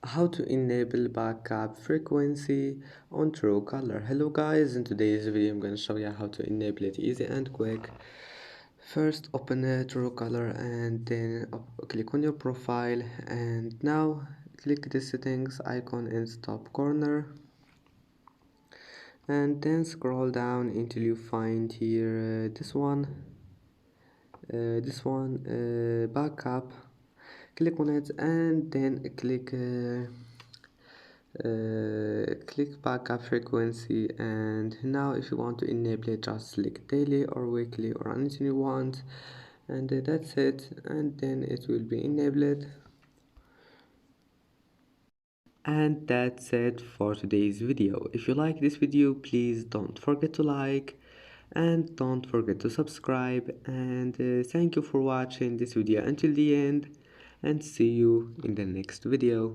How to enable backup frequency on Truecaller. Hello guys, in today's video I'm going to show you how to enable it easy and quick. First open Truecaller and then click on your profile, and now click the settings icon in the top corner, and then scroll down until you find here this one backup. Click on it and then click backup frequency, and now if you want to enable it, just select daily or weekly or anything you want, and that's it, and then it will be enabled. And that's it for today's video. If you like this video, please don't forget to like and don't forget to subscribe, and thank you for watching this video until the end, and see you in the next video.